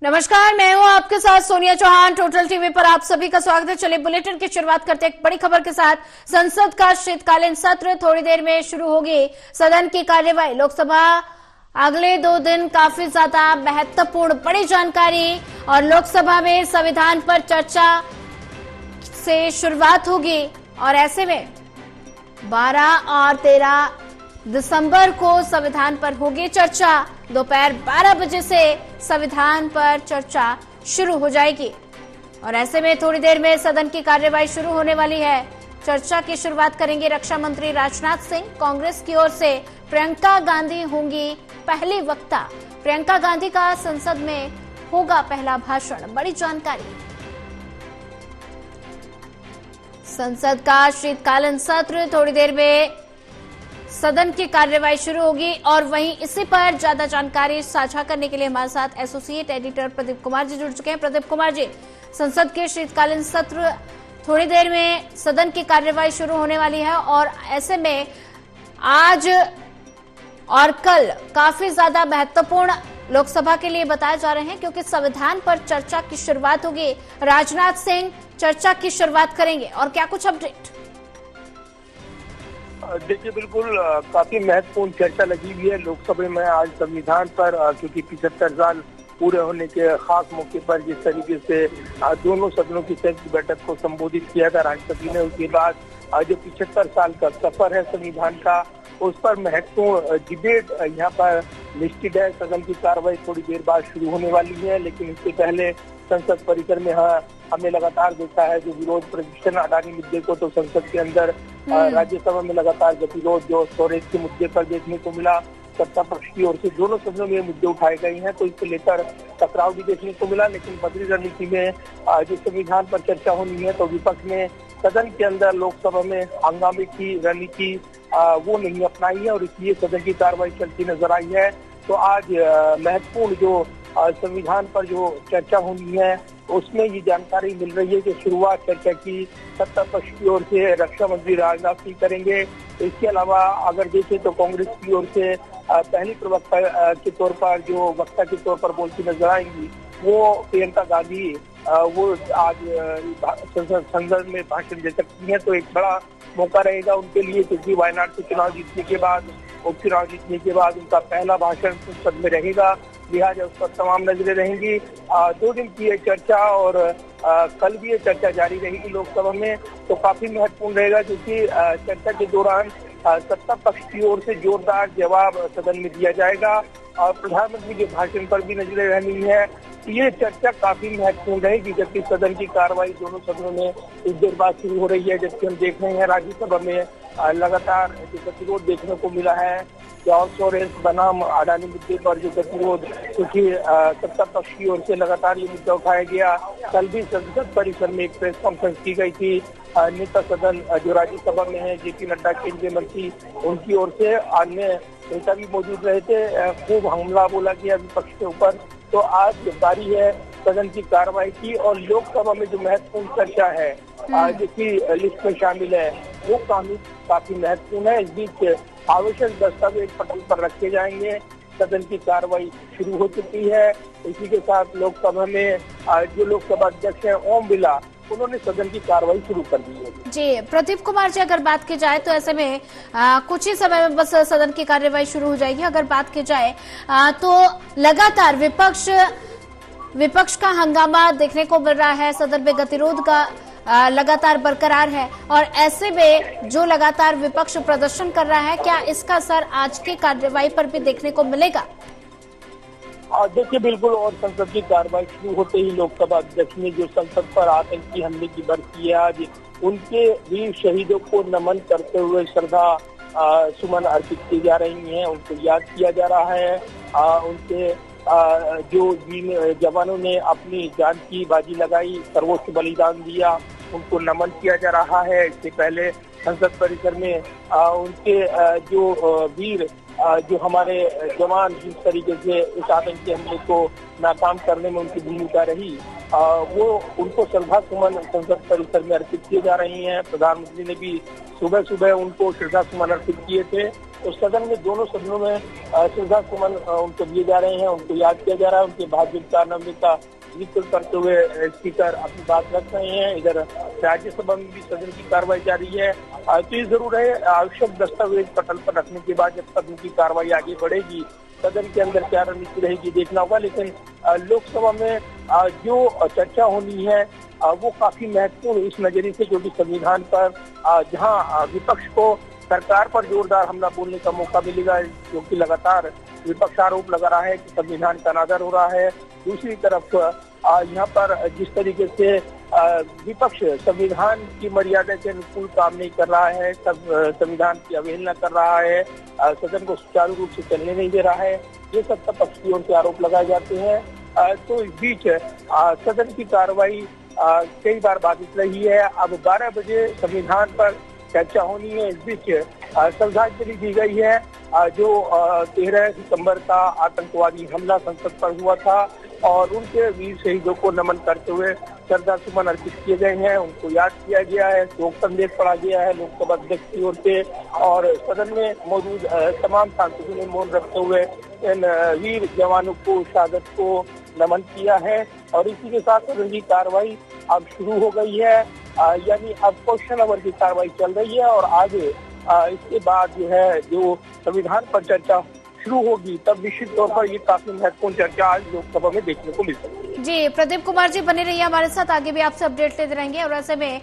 नमस्कार, मैं हूं आपके साथ सोनिया चौहान। टोटल टीवी पर आप सभी का स्वागत है। चलिए बुलेटिन की शुरुआत करते हैं एक बड़ी खबर के साथ। संसद का शीतकालीन सत्र थोड़ी देर में शुरू होगी। सदन की कार्यवाही लोकसभा अगले 2 दिन काफी ज्यादा महत्वपूर्ण बड़ी जानकारी और लोकसभा में संविधान पर चर्चा से शुरुआत होगी और ऐसे में 12 और 13 दिसंबर को संविधान पर होगी चर्चा। दोपहर 12 बजे से संविधान पर चर्चा शुरू हो जाएगी और ऐसे में थोड़ी देर में सदन की कार्यवाही शुरू होने वाली है। चर्चा की शुरुआत करेंगे रक्षा मंत्री राजनाथ सिंह। कांग्रेस की ओर से प्रियंका गांधी होंगी पहली वक्ता। प्रियंका गांधी का संसद में होगा पहला भाषण। बड़ी जानकारी। संसद का शीतकालीन सत्र थोड़ी देर में सदन की कार्यवाही शुरू होगी और वहीं इसी पर ज्यादा जानकारी साझा करने के लिए हमारे साथ एसोसिएट एडिटर प्रदीप कुमार जी जुड़ चुके हैं। प्रदीप कुमार जी, संसद के शीतकालीन सत्र थोड़ी देर में सदन की कार्यवाही शुरू होने वाली है और ऐसे में आज और कल काफी ज्यादा महत्वपूर्ण लोकसभा के लिए बताए जा रहे हैं क्योंकि संविधान पर चर्चा की शुरुआत होगी। राजनाथ सिंह चर्चा की शुरुआत करेंगे और क्या कुछ अपडेट? देखिए, बिल्कुल काफी महत्वपूर्ण चर्चा लगी हुई है लोकसभा में आज संविधान पर, क्योंकि 75 साल पूरे होने के खास मौके पर जिस तरीके से दोनों सदनों की संयुक्त बैठक को संबोधित किया था राष्ट्रपति ने, उसके बाद जो 75 साल का सफर है संविधान का, उस पर महत्वपूर्ण डिबेट यहाँ पर निश्चित है। सदन की कार्रवाई थोड़ी देर बाद शुरू होने वाली है, लेकिन इससे पहले संसद परिसर में हमने लगातार देखा है जो विरोध प्रदर्शन अडानी मुद्दे को, तो संसद के अंदर राज्यसभा में लगातार गतिरोध जो स्टोरेज के मुद्दे पर देखने को मिला। सत्ता पक्ष की ओर से दोनों सदनों में मुद्दे उठाए गए हैं, तो इसको लेकर टकराव भी देखने को मिला। लेकिन बदली रणनीति में जो संविधान पर चर्चा होनी है, तो विपक्ष ने सदन के अंदर लोकसभा में हंगामे की रणनीति वो नहीं अपनाई है और इसलिए सदन की कार्रवाई चलती नजर आई है। तो आज महत्वपूर्ण जो संविधान पर जो चर्चा होनी है उसमें ये जानकारी मिल रही है कि शुरुआत चर्चा की सत्ता पक्ष की ओर से रक्षा मंत्री राजनाथ सिंह करेंगे। इसके अलावा अगर देखें तो कांग्रेस की ओर से पहली प्रवक्ता के तौर पर जो वक्ता के तौर पर बोलती नजर आएंगी वो प्रियंका गांधी वो आज संसद में भाषण दे सकती है। तो एक बड़ा मौका रहेगा उनके लिए, क्योंकि वायनाड से चुनाव जीतने के बाद, उपचुनाव जीतने के बाद उनका पहला भाषण संसद में रहेगा। लिहाजा उस पर तमाम नजरें रहेंगी। 2 दिन की ये चर्चा और कल भी ये चर्चा जारी रहेगी लोकसभा में, तो काफी महत्वपूर्ण रहेगा क्योंकि चर्चा के दौरान सत्ता पक्ष की ओर से जोरदार जवाब सदन में दिया जाएगा और प्रधानमंत्री के भाषण पर भी नजरें रहनी है। ये चर्चा काफी महत्वपूर्ण रहेगी, जबकि सदन की कार्रवाई दोनों सदनों में कुछ देर बाद शुरू हो रही है। जबकि हम देख रहे हैं राज्यसभा में लगातार जो गतिरोध देखने को मिला है, जॉर्ज सोरेस बनाम अडानी मुद्दे पर जो गतिरोध, क्योंकि सत्ता पक्ष की ओर से लगातार ये मुद्दा उठाया गया। कल भी संसद परिसर में एक प्रेस कॉन्फ्रेंस की गई थी। नेता सदन जो राज्यसभा में है जेपी नड्डा केंद्रीय मंत्री, उनकी ओर से अन्य नेता भी मौजूद रहे थे। खूब हमला बोला गया विपक्ष के ऊपर। तो आज बारी है सदन की कार्रवाई की और लोकसभा में जो महत्वपूर्ण चर्चा है जिसकी लिस्ट में शामिल है वो काफी महत्वपूर्ण है। इस बीच आवश्यक दस्तावेज पटल पर रखे जाएंगे। सदन की कार्रवाई शुरू हो चुकी है। इसी के साथ लोकसभा में जो लोकसभा अध्यक्ष हैं ओम बिरला, उन्होंने सदन की कार्रवाई शुरू कर दी है। जी प्रदीप कुमार जी, अगर बात की जाए तो ऐसे में कुछ ही समय में बस सदन की कार्यवाही शुरू हो जाएगी। अगर बात की जाए तो लगातार विपक्ष का हंगामा देखने को मिल रहा है। सदन में गतिरोध का लगातार बरकरार है और ऐसे में जो लगातार विपक्ष प्रदर्शन कर रहा है, क्या इसका असर आज की कार्यवाही पर भी देखने को मिलेगा? देखिए, बिल्कुल। और संसद की कार्रवाई शुरू होते ही लोकसभा अध्यक्ष ने जो संसद पर आतंकी हमले की बरसी है, आज उनके वीर शहीदों को नमन करते हुए श्रद्धा सुमन अर्पित की जा रही हैं, उनको याद किया जा रहा है। उनके जो जवानों ने अपनी जान की बाजी लगाई, सर्वोच्च बलिदान दिया, उनको नमन किया जा रहा है। इससे पहले संसद परिसर में उनके जो वीर जो हमारे जवान जिस तरीके से इस आतंकी हमले को नाकाम करने में उनकी भूमिका रही, वो उनको श्रद्धा सुमन संसद परिसर में अर्पित किए जा रही हैं। प्रधानमंत्री ने भी सुबह सुबह उनको श्रद्धा सुमन अर्पित किए थे। तो सदन में दोनों सदनों में श्रद्धा सुमन उनको दिए जा रहे हैं, उनको याद किया जा रहा है। उनके भाग्य कारनामे का जिक्र करते हुए स्पीकर अपनी बात रख रहे हैं। इधर राज्यसभा में भी सदन की कार्रवाई जारी है। तो ये जरूर है, आवश्यक दस्तावेज पटल पर रखने के बाद जब सदन की कार्रवाई आगे बढ़ेगी, सदन के अंदर क्या रणनीति रहेगी देखना होगा। लेकिन लोकसभा में जो चर्चा होनी है वो काफी महत्वपूर्ण इस नजरिए से, क्योंकि संविधान पर जहां विपक्ष को सरकार पर जोरदार हमला बोलने का मौका मिलेगा, क्योंकि लगातार विपक्ष आरोप लगा रहा है कि संविधान का अनादर हो रहा है। दूसरी तरफ यहाँ पर जिस तरीके से विपक्ष संविधान की मर्यादा के अनुकूल काम नहीं कर रहा है, सब संविधान की अवहेलना कर रहा है, सदन को सुचारू रूप से चलने नहीं दे रहा है, ये सत्ता पक्ष की ओर से आरोप लगाए जाते हैं। तो इस बीच सदन की कार्रवाई कई बार बाधित रही है। अब 12 बजे संविधान पर चर्चा होनी है। इस बीच श्रद्धांजलि दी गई है जो 13 सितंबर का आतंकवादी हमला संसद पर हुआ था, और उनके वीर शहीदों को नमन करते हुए श्रद्धा सुमन अर्पित किए गए हैं, उनको याद किया गया है, शोक संदेश पढ़ा गया है लोकसभा अध्यक्ष की ओर से, और सदन में मौजूद तमाम सांसदों ने मौन रखते हुए इन वीर जवानों को, शहादत को नमन किया है। और इसी के साथ सदन की कार्रवाई अब शुरू हो गई है, यानी अब क्वेश्चन आवर की कार्रवाई चल रही है, और आगे इसके बाद जो है जो संविधान पर चर्चा शुरू होगी, तब निश्चित तौर पर ये काफी महत्वपूर्ण चर्चा आज लोकसभा में देखने को मिल सकती है। जी, प्रदीप कुमार जी बने रहिए हमारे साथ, आगे भी आपसे अपडेट लेते रहेंगे। और ऐसे में